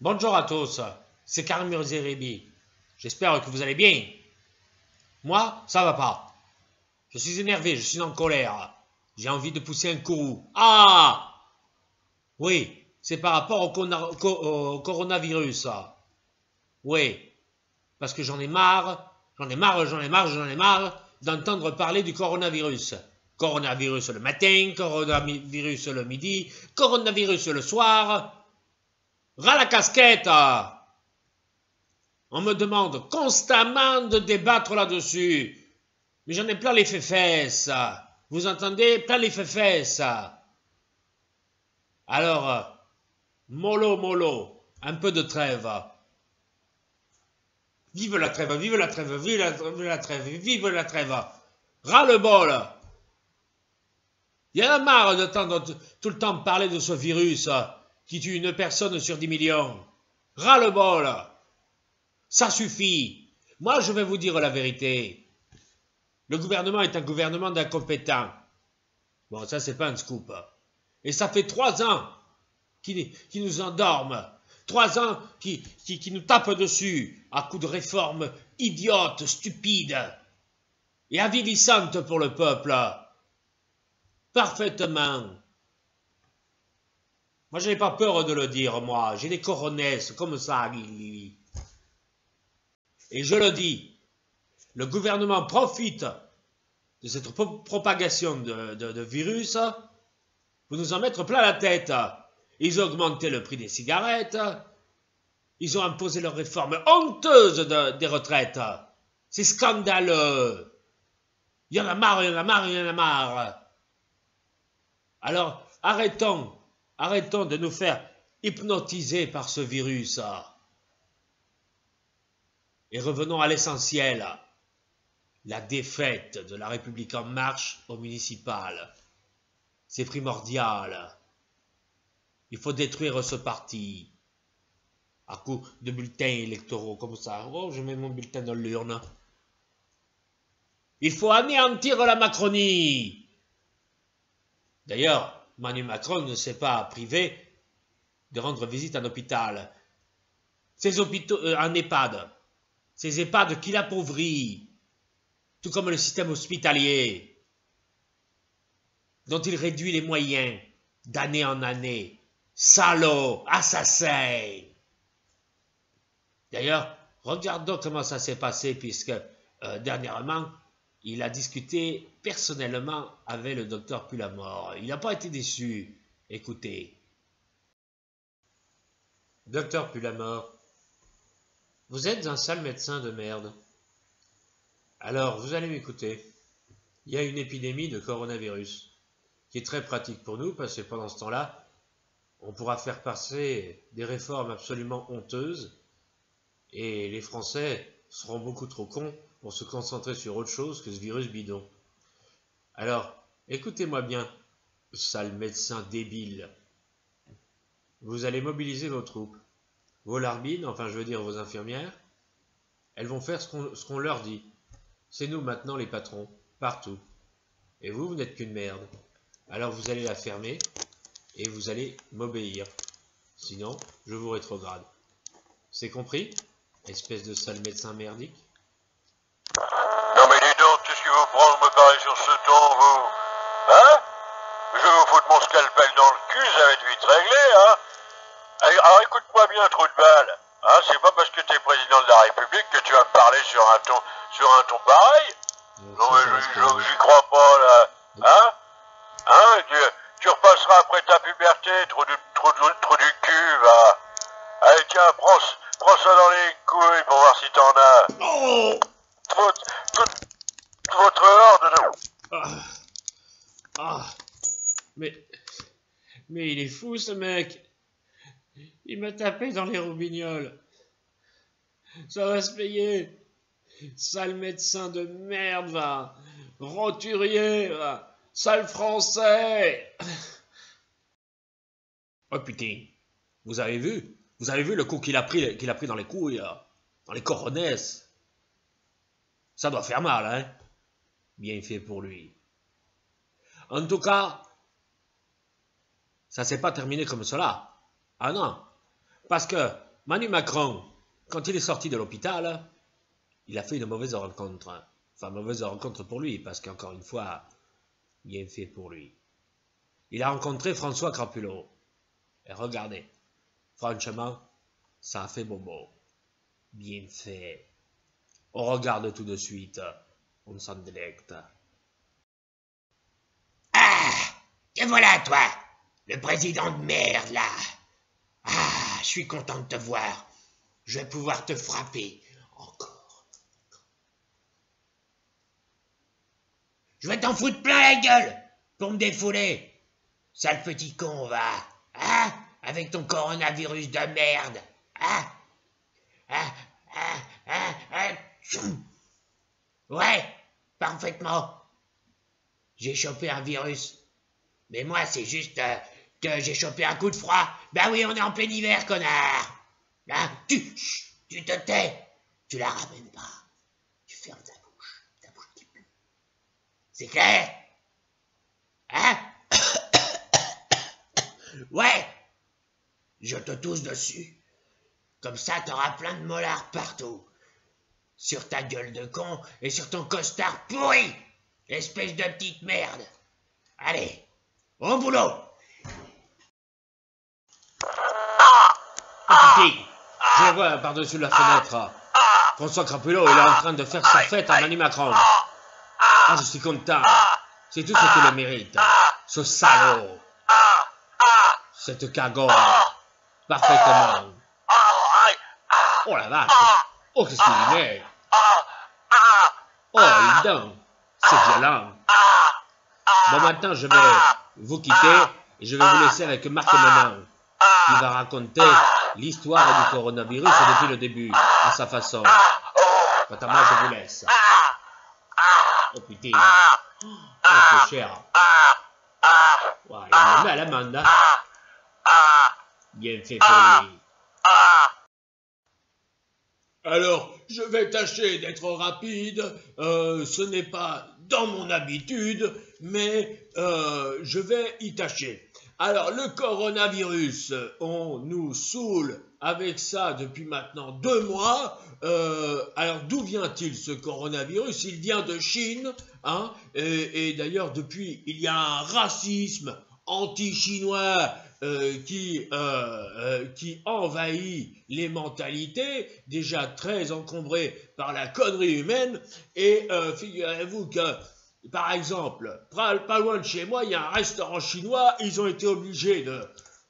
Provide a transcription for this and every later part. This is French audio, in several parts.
Bonjour à tous, c'est Karim Zeribi. J'espère que vous allez bien. Moi, ça va pas. Je suis énervé, je suis en colère. J'ai envie de pousser un courroux. Ah! Oui, c'est par rapport au coronavirus. Oui, parce que j'en ai marre d'entendre parler du coronavirus. Coronavirus le matin, coronavirus le midi, coronavirus le soir. Ras la casquette! On me demande constamment de débattre là-dessus. Mais j'en ai plein les fesses. Vous entendez? Plein les fesses. Alors, mollo, un peu de trêve. Vive la trêve, vive la trêve, vive la trêve, vive la trêve. Ras-le-bol. Il y en a marre d'entendre tout le temps parler de ce virus qui tue une personne sur 10 millions. Ras-le-bol. Ça suffit. Moi, je vais vous dire la vérité. Le gouvernement est un gouvernement d'incompétents. Bon, ça, c'est pas un scoop. Et ça fait 3 ans qu'ils nous endorment. 3 ans qu'ils nous tapent dessus à coups de réformes idiotes, stupides et avilissantes pour le peuple. Parfaitement. Moi, je n'ai pas peur de le dire, moi. J'ai des coronesses comme ça. Et je le dis, le gouvernement profite de cette propagation de virus pour nous en mettre plein la tête. Ils ont augmenté le prix des cigarettes, ils ont imposé leurs réformes honteuses des retraites. C'est scandaleux. Il y en a marre, il y en a marre, il y en a marre. Alors, arrêtons de nous faire hypnotiser par ce virus. Et revenons à l'essentiel. La défaite de la République en marche au municipal. C'est primordial. Il faut détruire ce parti. À coup de bulletins électoraux comme ça. Oh, je mets mon bulletin dans l'urne. Il faut anéantir la Macronie. D'ailleurs, Emmanuel Macron ne s'est pas privé de rendre visite à un hôpital. Ces hôpitaux, en EHPAD. Ces EHPAD qu'il appauvrit. Tout comme le système hospitalier, dont il réduit les moyens d'année en année. Salaud, assassin. D'ailleurs, regardons comment ça s'est passé, puisque dernièrement, il a discuté personnellement avec le docteur Pulamore. Il n'a pas été déçu. Écoutez. Docteur Pulamore, vous êtes un sale médecin de merde. Alors, vous allez m'écouter. Il y a une épidémie de coronavirus qui est très pratique pour nous parce que pendant ce temps-là, on pourra faire passer des réformes absolument honteuses et les Français seront beaucoup trop cons pour se concentrer sur autre chose que ce virus bidon. Alors, écoutez-moi bien, sale médecin débile. Vous allez mobiliser vos troupes, vos larbines, enfin je veux dire vos infirmières, elles vont faire ce qu'on leur dit. C'est nous maintenant les patrons, partout. Et vous n'êtes qu'une merde. Alors vous allez la fermer et vous allez m'obéir. Sinon, je vous rétrograde. C'est compris? Espèce de sale médecin merdique. Non mais dis donc, qu'est-ce qui vous prend de me parler sur ce ton, vous? Hein? Je vais vous foutre mon scalpel dans le cul, ça va être vite réglé, hein? Alors écoute-moi bien, trou de balle. Hein, c'est pas parce que t'es président de la République que tu vas me parler sur un ton pareil. Non mais j'y crois pas là. Hein? Hein? Tu repasseras après ta puberté, trou du cul, va. Allez tiens, prends ça dans les couilles pour voir si t'en as. Oh! Toute votre ordre. Mais il est fou ce mec. Il m'a tapé dans les roubignoles. Ça va se payer. Sale médecin de merde, va. Roturier, va. Sale français. Oh putain. Vous avez vu le coup qu'il a pris dans les couilles, là. Dans les coronesses. Ça doit faire mal, hein. Bien fait pour lui. En tout cas, ça s'est pas terminé comme cela. Ah non. Parce que Manu Macron, quand il est sorti de l'hôpital, il a fait une mauvaise rencontre. Enfin, mauvaise rencontre pour lui, parce qu'encore une fois, bien fait pour lui. Il a rencontré François Crapulot. Et regardez, franchement, ça a fait bobo. Bien fait. On regarde tout de suite. On s'en délecte. Ah, et voilà toi, le président de merde là. Ah, je suis content de te voir. Je vais pouvoir te frapper encore. Je vais t'en foutre plein la gueule pour me défouler. Sale petit con, va. Hein? Avec ton coronavirus de merde. Hein? Tchoum. Ouais, parfaitement. J'ai chopé un virus. Mais moi, c'est juste que j'ai chopé un coup de froid. Ben oui, on est en plein hiver, connard. Hein? Tu te tais. Tu la ramènes pas. Tu fermes ta bouche qui pue. C'est clair? Hein? Ouais. Je te tousse dessus. Comme ça, t'auras plein de molars partout. Sur ta gueule de con et sur ton costard pourri. Espèce de petite merde. Allez, au boulot. Oh putain, je le vois par-dessus la fenêtre. François Crapulot, il est en train de faire sa fête à Manu Macron. Ah, je suis content. C'est tout ce qu'il le mérite. Ce salaud. Cette cagole. Parfaitement. Oh la vache. Oh, qu'est-ce qu'il est. Oh, il donne. C'est violent. Bon, maintenant, je vais vous quitter et je vais vous laisser avec Marc Menin, qui va raconter l'histoire du coronavirus depuis le début, à sa façon. Quant à moi, je vous laisse. Oh putain. Oh, c'est cher. Ouais, il me met à l'amende. Bien fait pour lui. Alors, je vais tâcher d'être rapide, ce n'est pas dans mon habitude, mais je vais y tâcher. Alors, le coronavirus, on nous saoule avec ça depuis maintenant 2 mois. Alors, d'où vient-il ce coronavirus? Il vient de Chine, hein, et d'ailleurs, depuis, il y a un racisme anti-chinois qui envahit les mentalités, déjà très encombrées par la connerie humaine, et figurez-vous que, par exemple, pas loin de chez moi, il y a un restaurant chinois, ils ont été obligés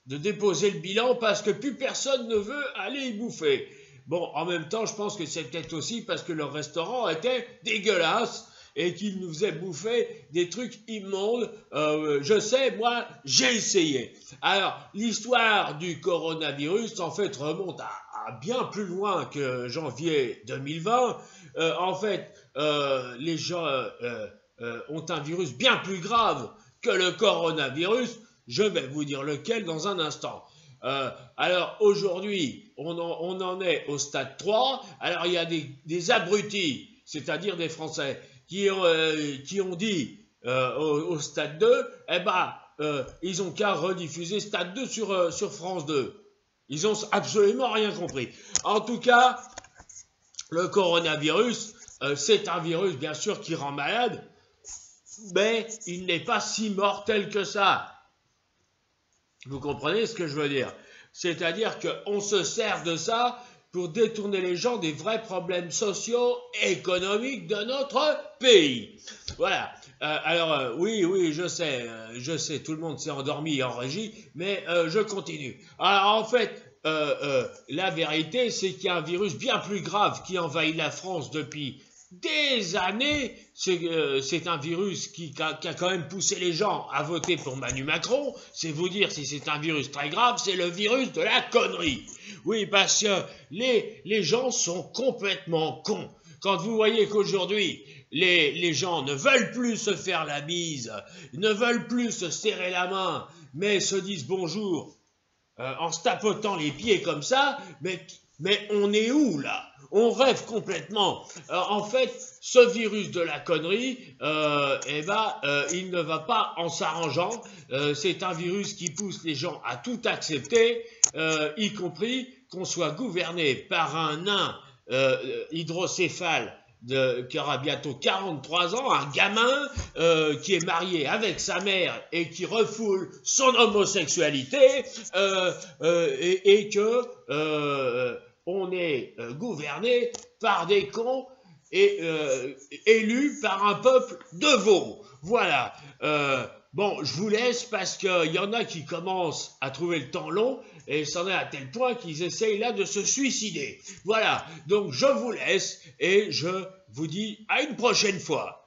de déposer le bilan parce que plus personne ne veut aller y bouffer. Bon, en même temps, je pense que c'est peut-être aussi parce que leur restaurant était dégueulasse, et qu'il nous faisait bouffer des trucs immondes. Je sais, moi, j'ai essayé. Alors, l'histoire du coronavirus, en fait, remonte à bien plus loin que janvier 2020. En fait, les gens ont un virus bien plus grave que le coronavirus. Je vais vous dire lequel dans un instant. Alors, aujourd'hui, on en est au stade 3. Alors, il y a des abrutis, c'est-à-dire des Français, qui ont dit au stade 2, eh ben, ils ont qu'à rediffuser stade 2 sur France 2. Ils ont absolument rien compris. En tout cas, le coronavirus, c'est un virus, bien sûr, qui rend malade, mais il n'est pas si mortel que ça. Vous comprenez ce que je veux dire? C'est-à-dire qu'on se sert de ça pour détourner les gens des vrais problèmes sociaux et économiques de notre pays. Voilà. Alors, oui, je sais, tout le monde s'est endormi en régie, mais je continue. Alors, en fait, la vérité, c'est qu'il y a un virus bien plus grave qui envahit la France depuis des années. C'est un virus qui a quand même poussé les gens à voter pour Manu Macron. C'est vous dire si c'est un virus très grave, c'est le virus de la connerie. Oui, parce que les gens sont complètement cons. Quand vous voyez qu'aujourd'hui, les gens ne veulent plus se faire la bise, ne veulent plus se serrer la main, mais se disent bonjour en se tapotant les pieds comme ça, mais Mais on est où là? On rêve complètement. En fait, ce virus de la connerie, il ne va pas en s'arrangeant. C'est un virus qui pousse les gens à tout accepter, y compris qu'on soit gouverné par un nain hydrocéphale qui aura bientôt 43 ans, un gamin qui est marié avec sa mère et qui refoule son homosexualité et que on est gouverné par des cons et élus par un peuple de veaux. Voilà. Bon, je vous laisse parce qu'il y en a qui commencent à trouver le temps long et c'en est à tel point qu'ils essayent là de se suicider. Voilà, donc je vous laisse et je vous dis à une prochaine fois.